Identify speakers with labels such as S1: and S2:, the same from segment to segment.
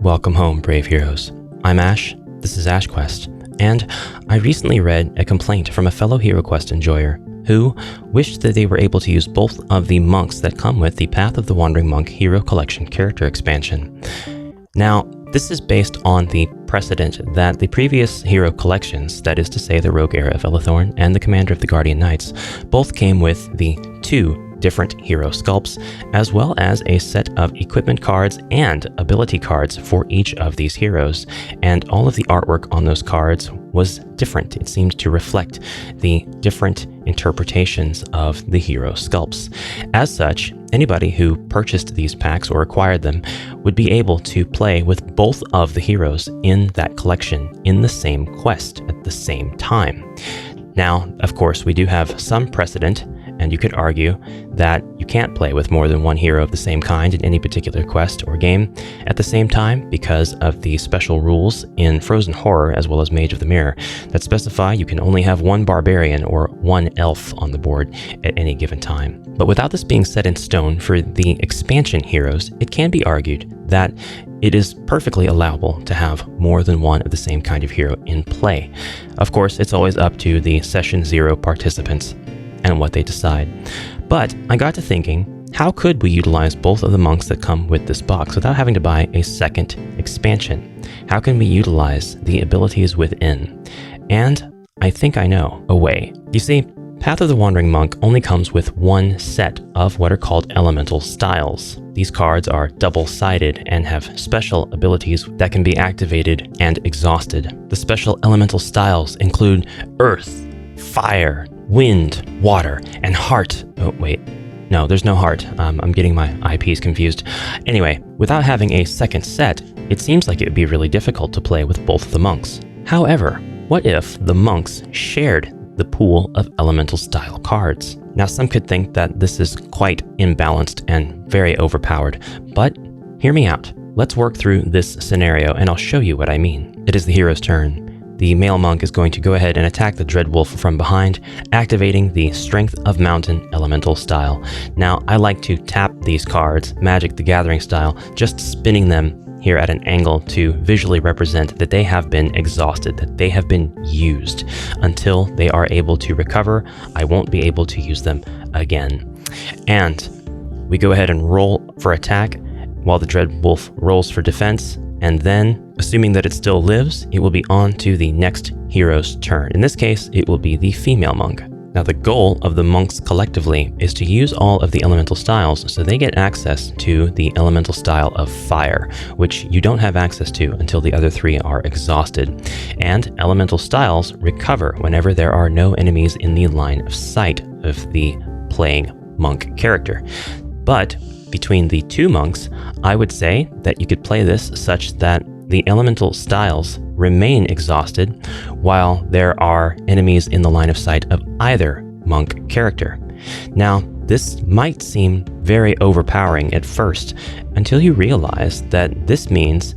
S1: Welcome home, brave heroes. I'm Ash, this is HeroQuest, and I recently read a complaint from a fellow HeroQuest enjoyer who wished that they were able to use both of the monks that come with the Path of the Wandering Monk Hero Collection character expansion. Now, this is based on the precedent that the previous hero collections, that is to say the Rogue Era of Elithorn and the Commander of the Guardian Knights, both came with the 2 different hero sculpts, as well as a set of equipment cards and ability cards for each of these heroes. And all of the artwork on those cards was different. It seemed to reflect the different interpretations of the hero sculpts. As such, anybody who purchased these packs or acquired them would be able to play with both of the heroes in that collection in the same quest at the same time. Now, of course, we do have some precedent, and you could argue that you can't play with more than one hero of the same kind in any particular quest or game at the same time because of the special rules in Frozen Horror as well as Mage of the Mirror that specify you can only have one barbarian or one elf on the board at any given time. But without this being set in stone for the expansion heroes, it can be argued that it is perfectly allowable to have more than one of the same kind of hero in play. Of course, it's always up to the Session 0 participants and what they decide. But I got to thinking, how could we utilize both of the monks that come with this box without having to buy a second expansion? How can we utilize the abilities within? And I think I know a way. You see, Path of the Wandering Monk only comes with one set of what are called elemental styles. These cards are double-sided and have special abilities that can be activated and exhausted. The special elemental styles include Earth, Fire, Wind, Water, and Heart. Oh, wait. No, there's no heart. I'm getting my IPs confused. Anyway, without having a second set, it seems like it would be really difficult to play with both of the monks. However, what if the monks shared the pool of elemental style cards? Now, some could think that this is quite imbalanced and very overpowered, but hear me out. Let's work through this scenario and I'll show you what I mean. It is the hero's turn. The male monk is going to go ahead and attack the Dread Wolf from behind, activating the Strength of Mountain elemental style. Now, I like to tap these cards, Magic the Gathering style, just spinning them here at an angle to visually represent that they have been exhausted, that they have been used. Until they are able to recover, I won't be able to use them again. And we go ahead and roll for attack while the Dread Wolf rolls for defense. And then, assuming that it still lives, it will be on to the next hero's turn. In this case, it will be the female monk. Now, the goal of the monks collectively is to use all of the elemental styles so they get access to the elemental style of fire, which you don't have access to until the other 3 are exhausted. And elemental styles recover whenever there are no enemies in the line of sight of the playing monk character. But between the 2 monks, I would say that you could play this such that the elemental styles remain exhausted while there are enemies in the line of sight of either monk character. Now, this might seem very overpowering at first until you realize that this means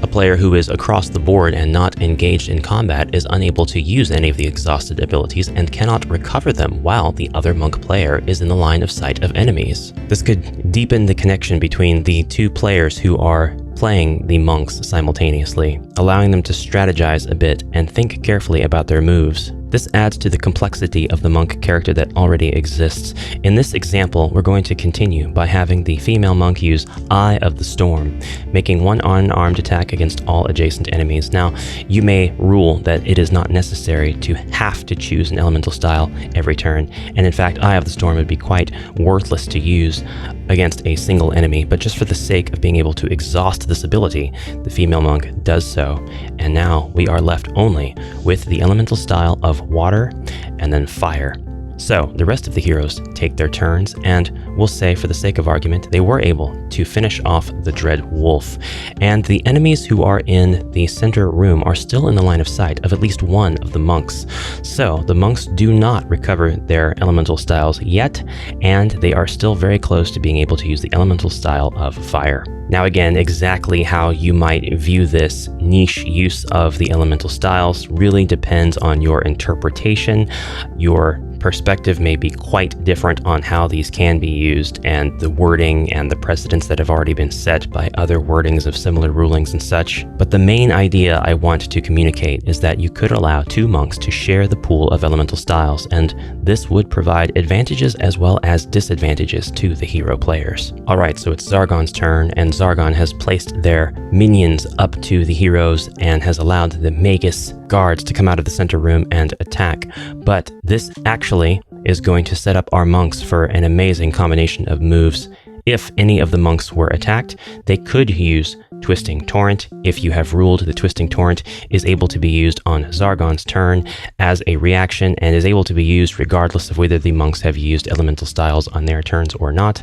S1: a player who is across the board and not engaged in combat is unable to use any of the exhausted abilities and cannot recover them while the other monk player is in the line of sight of enemies. This could deepen the connection between the 2 players who are playing the monks simultaneously, allowing them to strategize a bit and think carefully about their moves. This adds to the complexity of the monk character that already exists. In this example, we're going to continue by having the female monk use Eye of the Storm, making one unarmed attack against all adjacent enemies. Now, you may rule that it is not necessary to have to choose an elemental style every turn, and in fact, Eye of the Storm would be quite worthless to use against a single enemy, but just for the sake of being able to exhaust this ability, the female monk does so, and now we are left only with the elemental style of water and then fire. So the rest of the heroes take their turns, and we'll say for the sake of argument, they were able to finish off the Dread Wolf. And the enemies who are in the center room are still in the line of sight of at least one of the monks. So the monks do not recover their elemental styles yet, and they are still very close to being able to use the elemental style of fire. Now again, exactly how you might view this niche use of the elemental styles really depends on your interpretation, your perspective may be quite different on how these can be used, and the wording and the precedents that have already been set by other wordings of similar rulings and such. But the main idea I want to communicate is that you could allow 2 monks to share the pool of elemental styles, and this would provide advantages as well as disadvantages to the hero players. Alright, so it's Zargon's turn, and Zargon has placed their minions up to the heroes and has allowed the Magus guards to come out of the center room and attack. But this actually is going to set up our monks for an amazing combination of moves. If any of the monks were attacked, they could use Twisting Torrent. If you have ruled, the Twisting Torrent is able to be used on Zargon's turn as a reaction and is able to be used regardless of whether the monks have used elemental styles on their turns or not.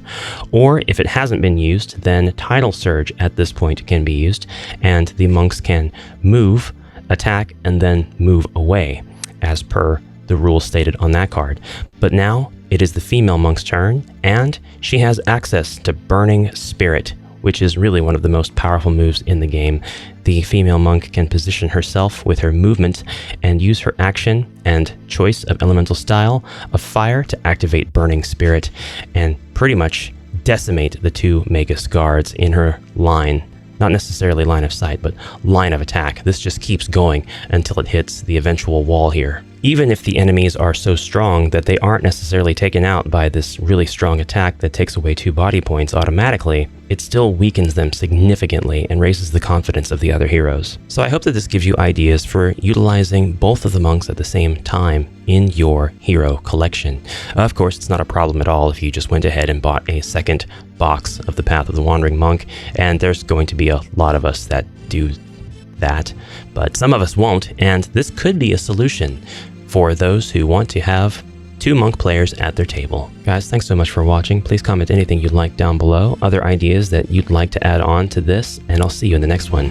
S1: Or if it hasn't been used, then Tidal Surge at this point can be used, and the monks can move, attack, and then move away as per the rules stated on that card. But now it is the female monk's turn, and she has access to Burning Spirit, which is really one of the most powerful moves in the game. The female monk can position herself with her movement and use her action and choice of elemental style of fire to activate Burning Spirit and pretty much decimate the 2 Magus guards in her line. Not necessarily line of sight, but line of attack. This just keeps going until it hits the eventual wall here. Even if the enemies are so strong that they aren't necessarily taken out by this really strong attack that takes away 2 body points automatically, it still weakens them significantly and raises the confidence of the other heroes. So I hope that this gives you ideas for utilizing both of the monks at the same time in your hero collection. Of course, it's not a problem at all if you just went ahead and bought a second box of the Path of the Wandering Monk, and there's going to be a lot of us that do that, but some of us won't, and this could be a solution for those who want to have 2 monk players at their table. Guys, thanks so much for watching. Please comment anything you'd like down below, other ideas that you'd like to add on to this, and I'll see you in the next one.